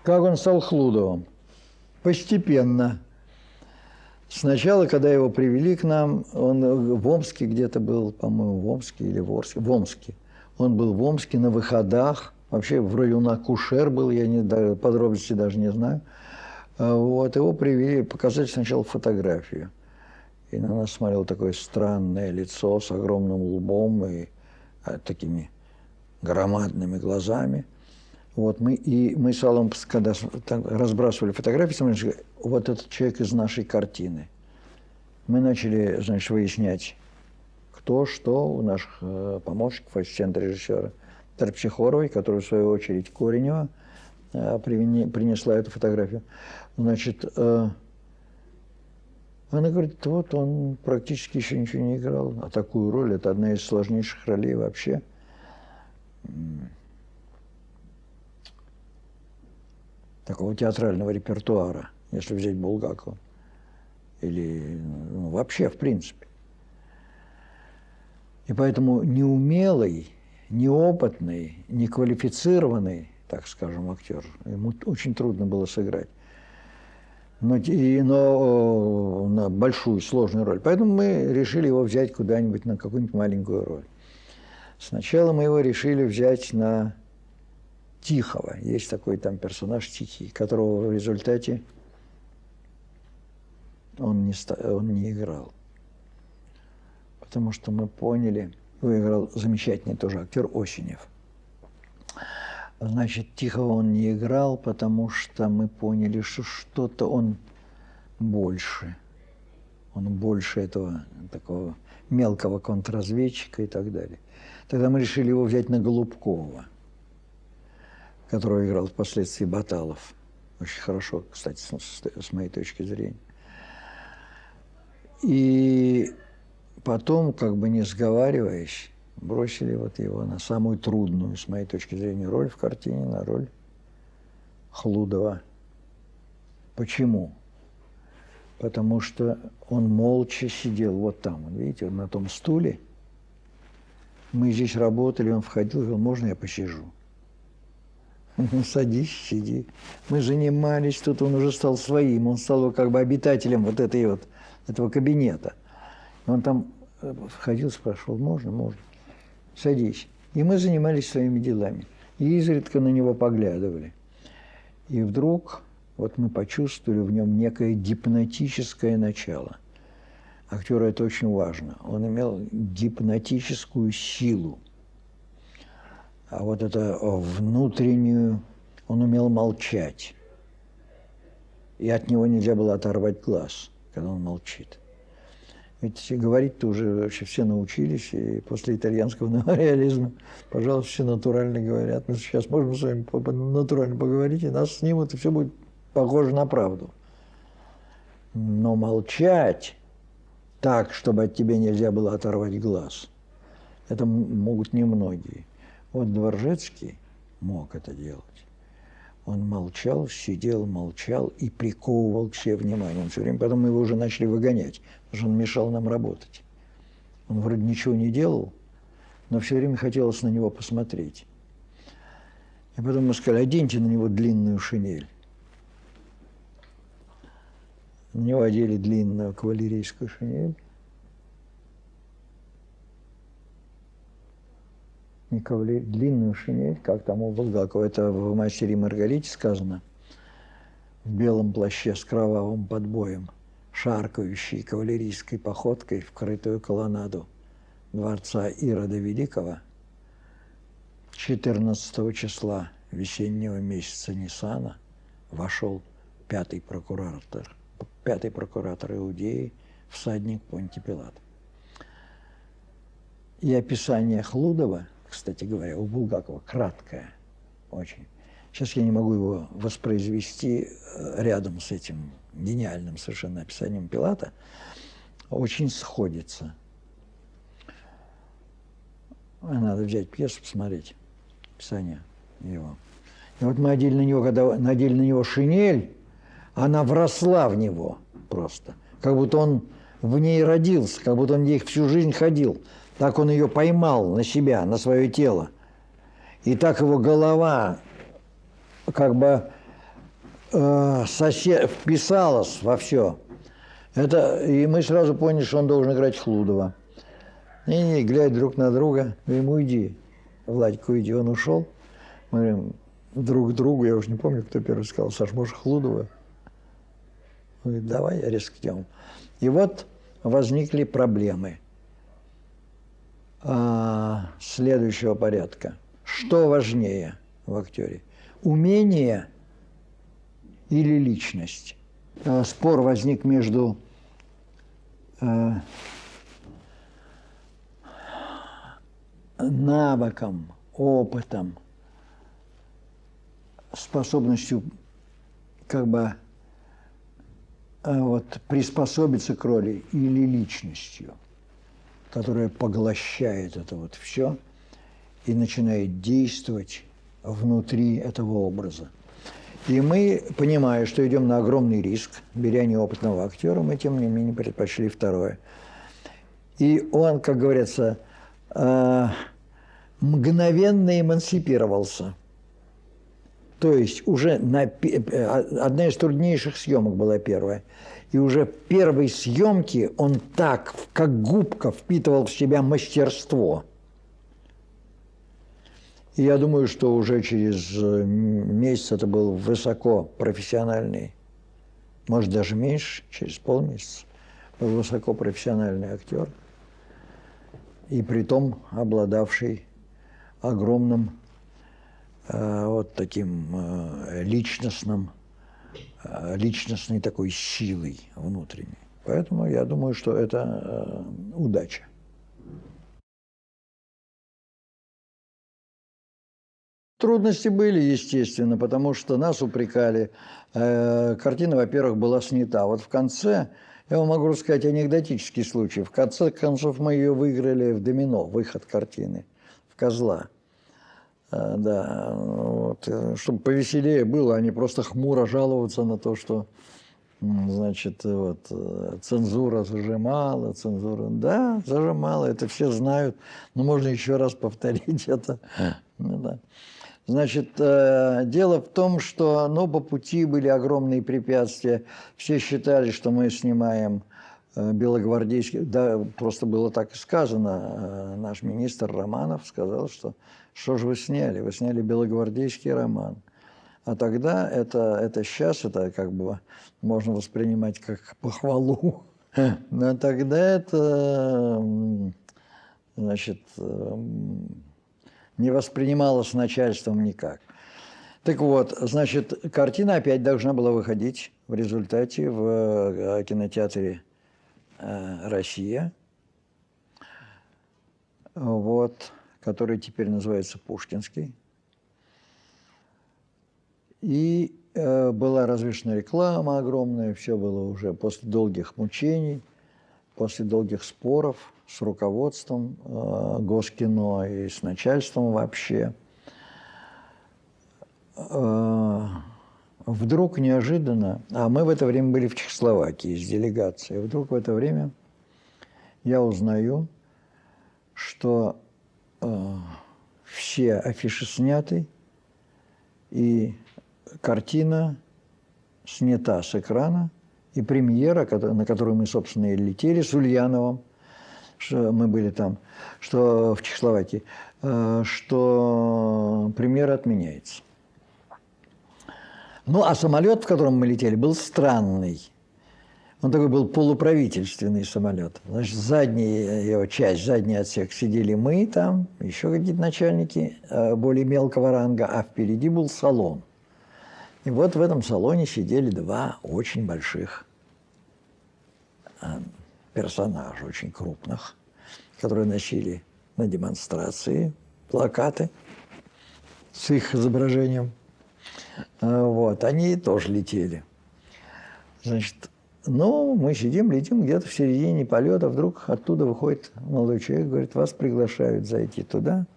Как он стал Хлудовым? Постепенно. Сначала, когда его привели к нам, он в Омске где-то был, по-моему, в Омске или в Орске. В Омске. Он был в Омске на выходах. Вообще, вроде он акушер был, я подробностей даже не знаю. Вот, его привели показать сначала фотографию. И на нас смотрело такое странное лицо с огромным лбом и такими громадными глазами. Вот мы с Аллом, когда разбрасывали фотографии, смотрели, вот этот человек из нашей картины. Мы начали, значит, выяснять, кто, что у наших помощников, ассистента режиссера Терпсихоровой, которая, в свою очередь, Коренева принесла эту фотографию. Значит, она говорит, вот он практически еще ничего не играл, а такую роль, это одна из сложнейших ролей вообще. Такого театрального репертуара, если взять Булгакова. Или вообще, в принципе. И поэтому неумелый, неопытный, неквалифицированный, так скажем, актер, ему очень трудно было сыграть. Но на большую, сложную роль. Поэтому мы решили его взять куда-нибудь на какую-нибудь маленькую роль. Сначала мы его решили взять на Тихого. Есть такой там персонаж Тихий, которого в результате он не играл. Потому что мы поняли, его играл замечательный тоже актер Осенев. Значит, Тихого он не играл, потому что мы поняли, что что-то он больше. Он больше этого такого мелкого контрразведчика и так далее. Тогда мы решили его взять на Голубкова, которого играл впоследствии Баталов. Очень хорошо, кстати, с моей точки зрения. И потом, как бы не сговариваясь, бросили вот его на самую трудную, с моей точки зрения, роль в картине, на роль Хлудова. Почему? Потому что он молча сидел вот там, видите, на том стуле. Мы здесь работали, он входил и говорил, можно я посижу? Ну, садись, сиди. Мы занимались, тут он уже стал своим, он стал как бы обитателем вот этого кабинета. Он там входил, спрашивал, можно, можно. Садись. И мы занимались своими делами. И изредка на него поглядывали. И вдруг вот мы почувствовали в нем некое гипнотическое начало. Актеру это очень важно. Он имел гипнотическую силу. А вот это внутреннюю, он умел молчать. И от него нельзя было оторвать глаз, когда он молчит. Ведь говорить-то уже вообще все научились, и после итальянского неореализма, пожалуйста, все натурально говорят. Мы сейчас можем с вами натурально поговорить, и нас снимут, и все будет похоже на правду. Но молчать так, чтобы от тебя нельзя было оторвать глаз, это могут немногие. Вот Дворжецкий мог это делать. Он молчал, сидел, молчал и приковывал к себе внимание. Он все время, потом мы его уже начали выгонять, потому что он мешал нам работать. Он вроде ничего не делал, но все время хотелось на него посмотреть. И потом мы сказали, оденьте на него длинную шинель. На него одели длинную кавалерийскую шинель. Длинную шинель, как там у Булгакова, это в «Мастере и Маргарите» сказано, в белом плаще с кровавым подбоем, шаркающей кавалерийской походкой в крытую колоннаду дворца Ирода Великого 14 числа весеннего месяца Ниссана вошел пятый прокуратор Иудеи, всадник Понтий Пилат. И описание Хлудова, кстати говоря, у Булгакова краткое очень. Сейчас я не могу его воспроизвести рядом с этим гениальным совершенно описанием Пилата. Очень сходится. Надо взять пьесу, посмотреть описание его. И вот мы одели на него, когда надели на него шинель, она вросла в него просто. Как будто он в ней родился, как будто он в ней всю жизнь ходил. Так он ее поймал на себя, на свое тело. И так его голова как бы сосед вписалась во все. И мы сразу поняли, что он должен играть Хлудова. И глядя друг на друга, говорим, уйди, Владик, уйди. Он ушел. Мы говорим друг другу, я уже не помню, кто первый сказал, Саш, может, Хлудова? Он говорит, давай рискнем. И вот возникли проблемы следующего порядка. Что важнее в актере? Умение или личность? Спор возник между навыком, опытом, способностью как бы приспособиться к роли или личностью, которая поглощает это вот все и начинает действовать внутри этого образа. И мы, понимая, что идем на огромный риск, беря неопытного актера, мы, тем не менее, предпочли второе. И он, как говорится, мгновенно эмансипировался. То есть уже одна из труднейших съемок была первая. И уже в первой съемке он так, как губка, впитывал в себя мастерство. И я думаю, что уже через месяц это был высокопрофессиональный, может, даже меньше, через полмесяца, был высокопрофессиональный актер, и притом обладавший огромным вот таким личностной такой силой внутренней. Поэтому я думаю, что это удача. Трудности были, естественно, потому что нас упрекали. Картина, во-первых, была снята. Вот в конце, я вам могу рассказать анекдотический случай. В конце концов, мы ее выиграли в домино, выход картины, в «Козла». Да, вот, чтобы повеселее было, а не просто хмуро жаловаться на то, что, значит, вот, цензура зажимала, цензура... Да, зажимала, это все знают, но можно еще раз повторить это. Ну, да. Значит, дело в том, что, по пути были огромные препятствия. Все считали, что мы снимаем белогвардейский... Да, просто было так и сказано. Наш министр Романов сказал, что же вы сняли? Вы сняли белогвардейский роман. А тогда это сейчас, это как бы можно воспринимать как похвалу. Но тогда это, значит... не воспринималось начальством никак. Так вот, значит, картина опять должна была выходить в результате в кинотеатре «Россия», вот, который теперь называется «Пушкинский». И была развешена реклама огромная, все было уже после долгих мучений, после долгих споров с руководством Госкино и с начальством вообще. Вдруг неожиданно, а мы в это время были в Чехословакии с делегацией, вдруг в это время я узнаю, что все афиши сняты, и картина снята с экрана, и премьера, на которую мы, собственно, и летели с Ульяновым, что мы были там, что в Чехословакии, что премьера отменяется. А самолет, в котором мы летели, был странный. Он такой был полуправительственный самолет. Значит, задняя его часть, задний отсек сидели мы там, еще какие-то начальники более мелкого ранга, а впереди был салон. И вот в этом салоне сидели два очень больших персонажа, очень крупных, которые носили на демонстрации плакаты с их изображением. Вот, они тоже летели. Значит, мы сидим, летим где-то в середине полета, вдруг оттуда выходит молодой человек, говорит, вас приглашают зайти туда,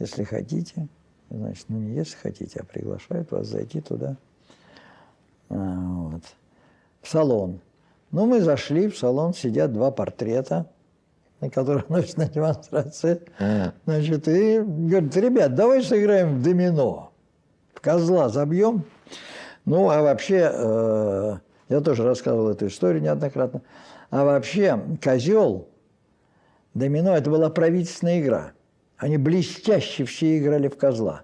если хотите. Значит, не если хотите, а приглашают вас зайти туда, вот, в салон. Мы зашли в салон, сидят два портрета, на которых носят на демонстрации. Значит, и говорят, ребят, давай сыграем в домино. В «Козла» забьем. Ну, а вообще, я тоже рассказывал эту историю неоднократно, а вообще «Козел», «Домино» – это была правительственная игра. Они блестяще все играли в козла.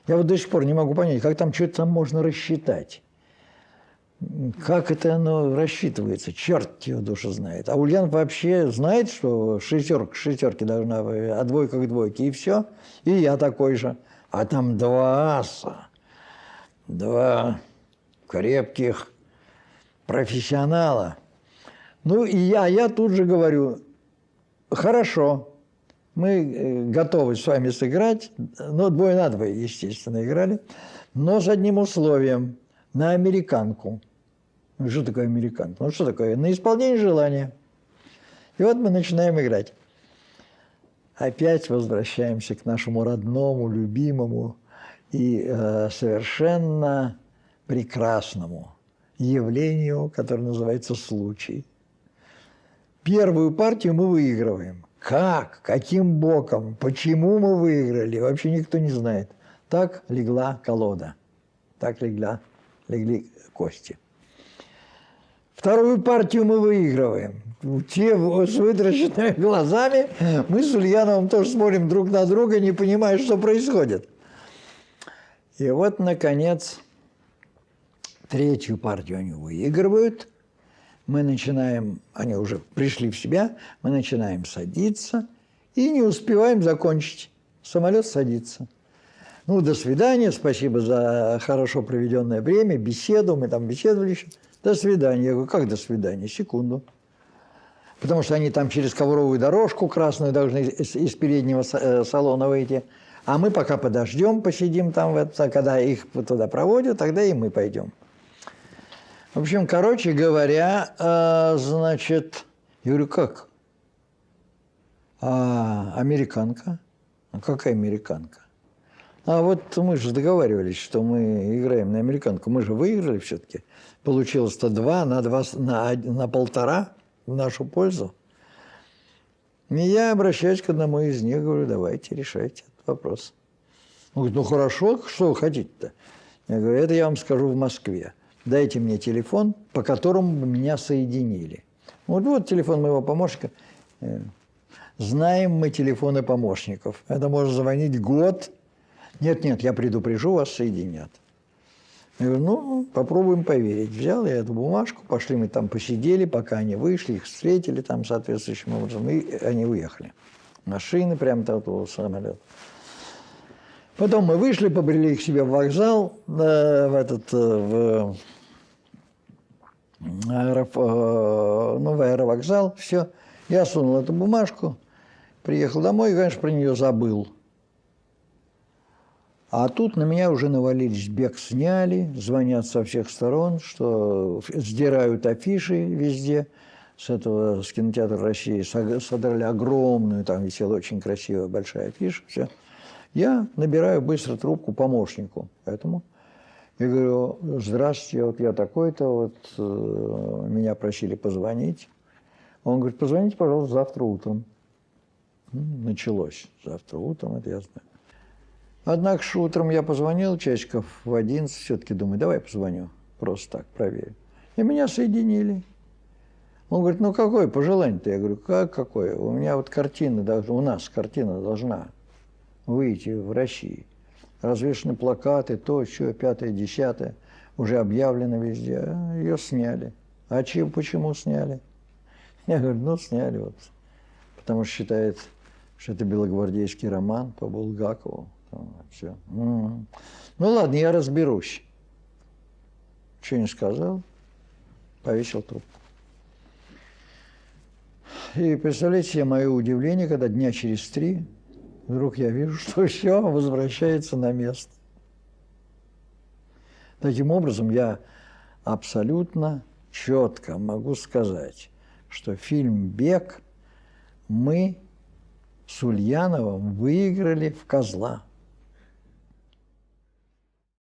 Я вот до сих пор не могу понять, как там что-то там можно рассчитать. Как это оно рассчитывается? Черт его душу знает. А Ульянов вообще знает, что шестерка к шестерке должна быть, а двойка к двойке, и все. И я такой же. А там два аса. Два крепких профессионала. Ну, и я тут же говорю, хорошо, мы готовы с вами сыграть, но 2 на 2, естественно, играли, но с одним условием, на американку. Что такое американка? Ну, что такое? На исполнение желания. И вот мы начинаем играть. Опять возвращаемся к нашему родному, любимому и совершенно прекрасному явлению, которое называется случай. Первую партию мы выигрываем. Как? Каким боком? Почему мы выиграли? Вообще никто не знает. Так легла колода. Так легли кости. Вторую партию мы выигрываем. Те с вытраченными глазами, мы с Ульяновым тоже смотрим друг на друга, не понимая, что происходит. И вот, наконец, третью партию они выигрывают. Мы начинаем, они уже пришли в себя, мы начинаем садиться и не успеваем закончить. Самолет садится. Ну, до свидания, спасибо за хорошо проведенное время, беседу, мы там беседовали еще. До свидания. Я говорю, как до свидания? Секунду. Потому что они там через ковровую дорожку красную должны из переднего салона выйти. А мы пока подождем, посидим там, когда их туда проводят, тогда и мы пойдем. В общем, короче говоря, значит, я говорю, как? Американка? А какая американка? А вот мы же договаривались, что мы играем на американку. Мы же выиграли все-таки. Получилось-то 2 на 1,5 в нашу пользу. И я обращаюсь к одному из них, говорю, давайте решайте этот вопрос. Он говорит, ну хорошо, что вы хотите-то? Я говорю, это я вам скажу в Москве. Дайте мне телефон, по которому бы меня соединили. Вот телефон моего помощника. Знаем мы телефоны помощников. Это можно звонить год. Нет, я предупрежу, вас соединят. Я говорю, ну, попробуем поверить. Взял я эту бумажку, пошли мы там посидели, пока они вышли, их встретили там соответствующим образом, и они уехали. Машины прямо там у самолета. Потом мы вышли, побрели их себе в вокзал, в аэровокзал, все. Я сунул эту бумажку, приехал домой и, конечно, про нее забыл. А тут на меня уже навалились, бег сняли, звонят со всех сторон, что сдирают афиши везде. С кинотеатра России содрали огромную, там висела очень красивая большая афиша, все. Я набираю быстро трубку помощнику этому. Я говорю, здравствуйте, вот я такой-то, меня просили позвонить. Он говорит, позвоните, пожалуйста, завтра утром. Началось завтра утром, это я знаю. Однако же утром я позвонил, часиков в 11, все-таки думаю, давай позвоню, просто так, проверю. И меня соединили. Он говорит, ну какое пожелание-то? Я говорю, какое? У меня у нас картина должна выйти в России. Развешаны плакаты, то, что, 5-е, 10-е, уже объявлено везде. Ее сняли. А почему сняли? Я говорю, сняли вот. Потому что считает, что это белогвардейский роман по Булгакову. Все. Ну ладно, я разберусь. Что не сказал, повесил трубку. И представляете себе мое удивление, когда дня через 3 вдруг я вижу, что все возвращается на место. Таким образом, я абсолютно четко могу сказать, что фильм «Бег» мы с Ульяновым выиграли в «Козла».